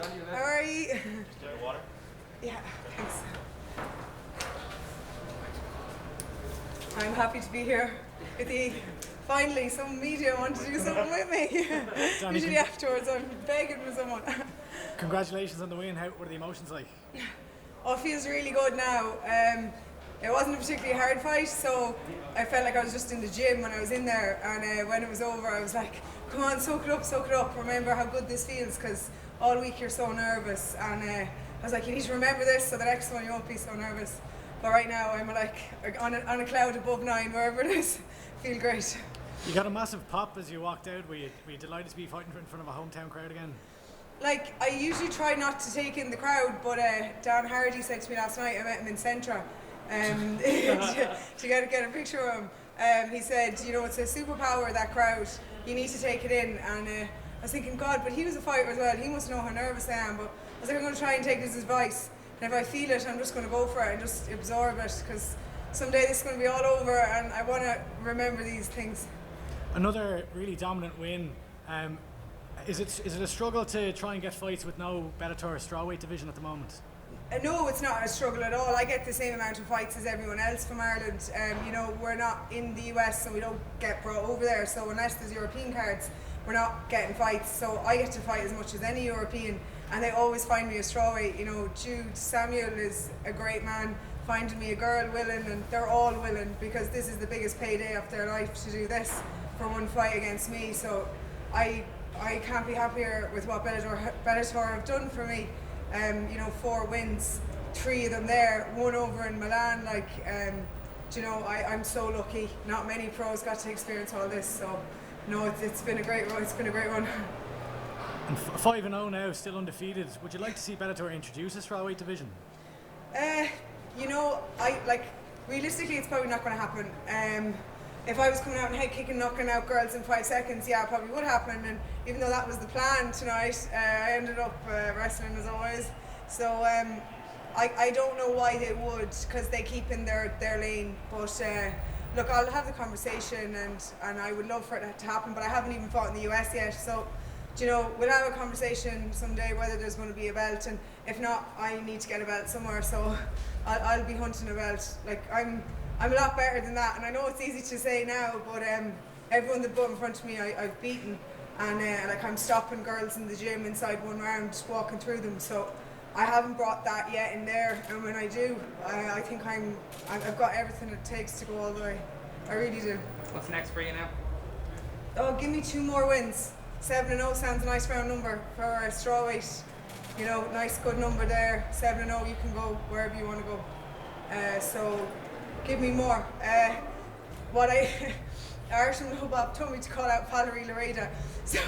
How are you? Water? Yeah, thanks. I'm happy to be here with you. Finally, some media want to do something with me. Danni, Usually afterwards, I'm begging for someone. Congratulations on the win. What are the emotions like? Oh, it feels really good now. It wasn't a particularly hard fight, so I felt like I was just in the gym when I was in there, and when it was over I was like, come on, soak it up, remember how good this feels, because all week you're so nervous, and I was like, you need to remember this so the next one you won't be so nervous. But right now I'm like on a cloud above 9, wherever it is. Feel great. You got a massive pop as you walked out. Were you delighted to be fighting in front of a hometown crowd again? Like, I usually try not to take in the crowd, but Dan Hardy said to me last night, I met him in Centra, to get a picture of him. He said, you know, it's a superpower, that crowd. You need to take it in. And I was thinking, God, but he was a fighter as well. He must know how nervous I am. But I was like, I'm going to try and take his advice. And if I feel it, I'm just going to go for it and just absorb it, because someday this is going to be all over and I want to remember these things. Another really dominant win. Is it a struggle to try and get fights with no Bellator strawweight division at the moment? No, it's not a struggle at all. I get the same amount of fights as everyone else from Ireland. You know, we're not in the US, so we don't get brought over there. So unless there's European cards, we're not getting fights. So I get to fight as much as any European, and they always find me a strawweight. You know, Jude Samuel is a great man, finding me a girl willing, and they're all willing, because this is the biggest payday of their life to do this for one fight against me. So I can't be happier with what Bellator have done for me. You know, 4 wins, 3 of them there, 1 over in Milan. Like, you know, I'm so lucky. Not many pros got to experience all this. So, no, it's been a great run. It's been a great run. And 5-0 now, still undefeated. Would you like to see Bellator introduce a strawweight division? You know, realistically, it's probably not going to happen. If I was coming out and head kicking, knocking out girls in 5 seconds, yeah, it probably would happen. And even though that was the plan tonight, I ended up wrestling as always. So I don't know why they would, because they keep in their lane. But look, I'll have the conversation, and I would love for it to happen. But I haven't even fought in the US yet, so you know, we'll have a conversation someday whether there's going to be a belt, and if not, I need to get a belt somewhere. So I'll be hunting a belt. Like, I'm a lot better than that, and I know it's easy to say now, but everyone that put in front of me I've beaten, and like, I'm stopping girls in the gym inside 1 round, walking through them. So I haven't brought that yet in there, and when I do, I think I've got everything it takes to go all the way. I really do. What's next for you now? Oh, give me 2 more wins. 7-0 sounds a nice round number for a strawweight. You know, nice good number there. 7-0, you can go wherever you want to go. So give me more. Irish and Bob told me to call out Valerie Lareda. So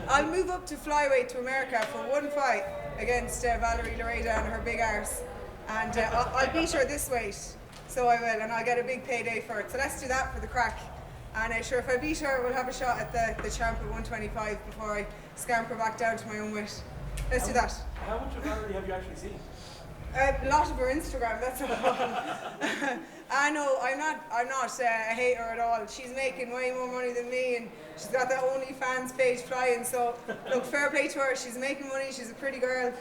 I'll move up to flyweight to America for 1 fight against Valerie Lareda and her big arse. And I'll beat her this weight. So I will, and I'll get a big payday for it. So let's do that for the crack. And sure, if I beat her, we'll have a shot at the champ at 125 before I scamper back down to my own weight. Let's do that. How much of Valerie have you actually seen? A lot of her Instagram, that's all. I know, I'm not a hater at all. She's making way more money than me, and she's got that OnlyFans page flying. So look, fair play to her. She's making money. She's a pretty girl.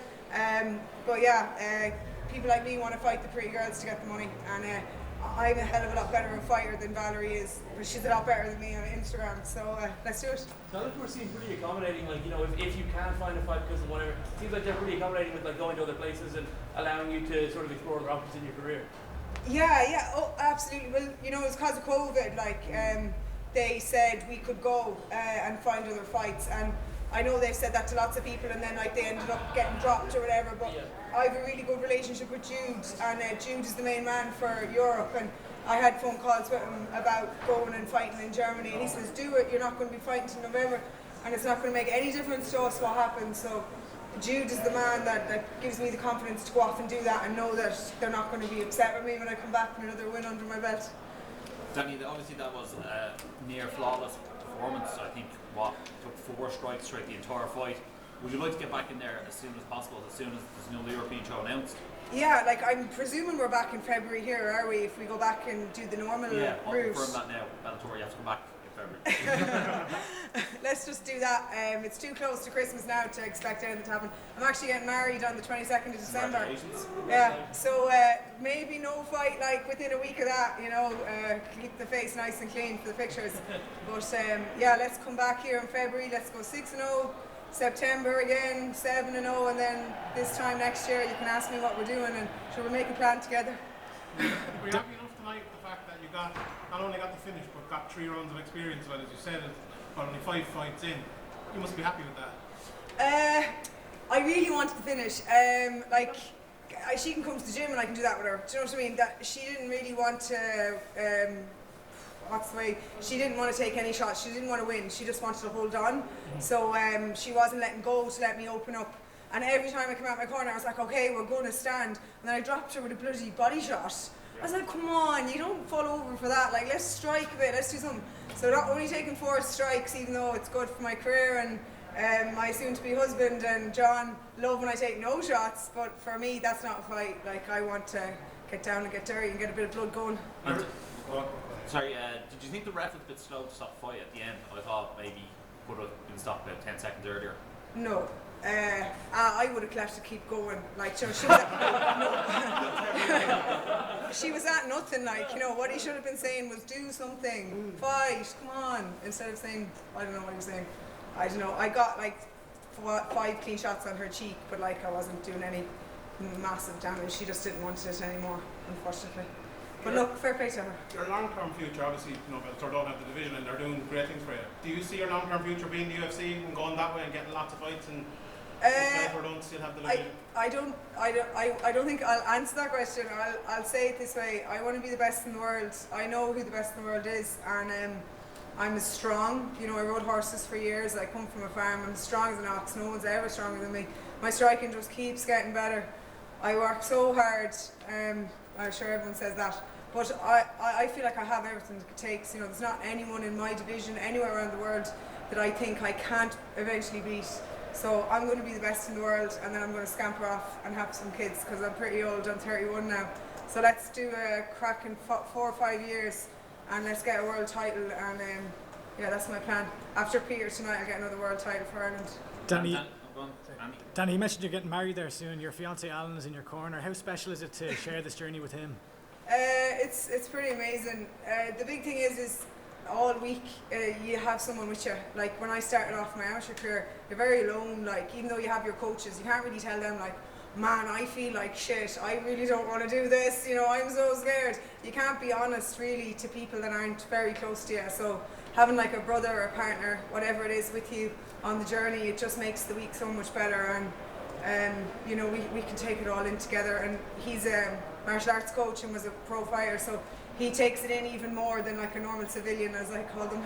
But yeah, people like me want to fight the pretty girls to get the money, and I'm a hell of a lot better of a fighter than Valerie is, but she's a lot better than me on Instagram, so let's do it. So I think we're seeing pretty accommodating, like, you know, if you can't find a fight because of whatever, it seems like they're pretty accommodating with, like, going to other places and allowing you to sort of explore other options in your career. Yeah, oh, absolutely. Well, you know, it's because of COVID, like, they said we could go and find other fights, and I know they've said that to lots of people, and then like they ended up getting dropped or whatever, but yeah. I have a really good relationship with Jude, and Jude is the main man for Europe, and I had phone calls with him about going and fighting in Germany, and he says, do it, you're not going to be fighting till November, and it's not going to make any difference to us what happens. So Jude is the man that gives me the confidence to go off and do that, and know that they're not going to be upset with me when I come back with another win under my belt. Danny, obviously that was a near flawless performance. I think took 4 strikes throughout the entire fight. Would you like to get back in there as soon as possible, as soon as there's no European show announced? Yeah, like, I'm presuming we're back in February here, are we? If we go back and do the normal route. route. Confirm that now. Bellator, you have to come back February. Let's just do that. It's too close to Christmas now to expect anything to happen. I'm actually getting married on the 22nd of December. Congratulations. Yeah, so maybe no fight like within a week of that, you know, keep the face nice and clean for the pictures. But yeah, let's come back here in February. Let's go 6-0. September again, 7-0, and then this time next year you can ask me what we're doing and we'll make a plan together. Were you happy enough tonight with the fact that you got not only got the finish but got 3 rounds of experience? Well, as you said, but only 5 fights in. You must be happy with that. I really wanted to finish. She can come to the gym and I can do that with her. Do you know what I mean? That she didn't really want to. What's the way? She didn't want to take any shots. She didn't want to win. She just wanted to hold on. So she wasn't letting go to let me open up. And every time I came out my corner, I was like, okay, we're going to stand. And then I dropped her with a bloody body shot. I was like, come on, you don't fall over for that. Like, let's strike a bit, let's do something. So not only taking 4 strikes, even though it's good for my career, and my soon-to-be husband and John love when I take no shots, but for me, that's not a fight. Like, I want to get down and get dirty and get a bit of blood going. Sorry, did you think the ref was a bit slow to stop the fight at the end? I thought maybe would have been stopped about 10 seconds earlier. No. I would have left to keep going. Like, she was at, she was at nothing. Like, you know, what he should have been saying was do something, fight, come on, instead of saying, I don't know what he was saying. I don't know. I got like 5 clean shots on her cheek, but like I wasn't doing any massive damage. She just didn't want it anymore, unfortunately. But look, fair play to her. Your long-term future, obviously, you know, Bellator don't have the division and they're doing great things for you. Do you see your long-term future being the UFC and going that way and getting lots of fights and Bellator don't still have the division? I don't think I'll answer that question. I'll say it this way. I want to be the best in the world. I know who the best in the world is, and I'm as strong. You know, I rode horses for years. I come from a farm. I'm as strong as an ox. No one's ever stronger than me. My striking just keeps getting better. I work so hard. I'm sure everyone says that. But I feel like I have everything it takes. You know, there's not anyone in my division anywhere around the world that I think I can't eventually beat. So I'm going to be the best in the world, and then I'm going to scamper off and have some kids because I'm pretty old. I'm 31 now. So let's do a crack in 4 or 5 years, and let's get a world title. And yeah, that's my plan. After Peter tonight, I'll get another world title for Ireland. Danny, you mentioned you're getting married there soon. Your fiance Alan is in your corner. How special is it to share this journey with him? It's pretty amazing. The big thing is all week you have someone with you. Like when I started off my amateur career, you're very alone. Like even though you have your coaches, you can't really tell them like, man, I feel like shit. I really don't want to do this. You know, I'm so scared. You can't be honest really to people that aren't very close to you. So having like a brother or a partner, whatever it is, with you on the journey, it just makes the week so much better. And you know, we can take it all in together. And he's a martial arts coach and was a pro fighter, so he takes it in even more than like a normal civilian, as I call them.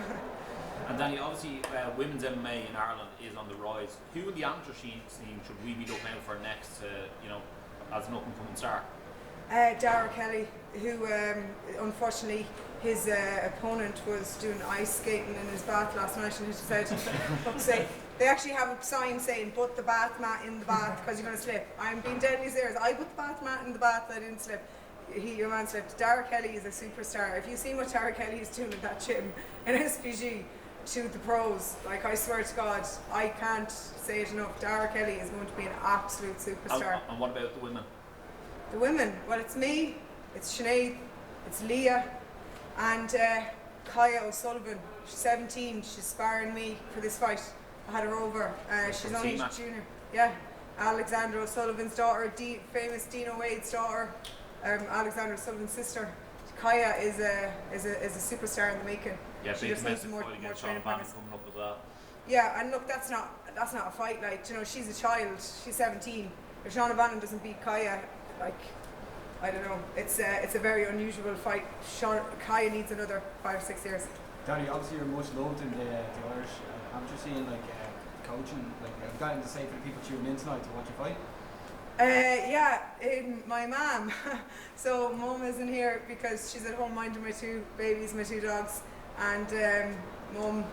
And Danny, obviously women's MMA in Ireland is on the rise. Who in the amateur scene should we be looking out for next, you know, as an up-and-coming star? Dara Kelly, who unfortunately his opponent was doing ice skating in his bath last night, and he said, they actually have a sign saying put the bath mat in the bath because you're going to slip. I'm being deadly serious. I put the bath mat in the bath, I didn't slip. Your man slipped. Dara Kelly is a superstar. If you see what Dara Kelly is doing at that gym in SPG to the pros, like I swear to God, I can't say it enough. Dara Kelly is going to be an absolute superstar. And what about the women? The women, well, it's me, it's Sinead, it's Leah, and Kaya O'Sullivan. She's 17. She's sparring me for this fight. I had her over. She's only a junior. Yeah, Alexandra O'Sullivan's daughter, famous Dino Wade's daughter. Alexandra O'Sullivan's sister. Kaya is a superstar in the making. Yeah, she just needs more training partners. Coming up with that. Yeah, and look, that's not a fight. Like, you know, she's a child. She's 17. If Sean O'Bannon doesn't beat Kaya, like, I don't know. It's a very unusual fight. Kaya needs another 5 or 6 years. Danny, obviously you're most loved in the Irish amateur scene, like coaching. Like, I've gotten to say for the people tuning in tonight to watch you fight. My mum. So mum isn't here because she's at home minding my 2 babies, my 2 dogs, and mum,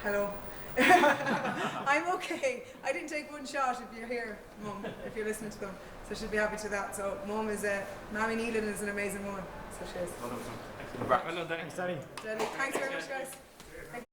hello. I'm okay. I didn't take 1 shot. If you're here, mum, if you're listening to them, so she'll be happy to that. So mum is Mammy Neilan is an amazing woman. So she is. Well done, Danny. Thanks, Danny. Thanks very much, guys.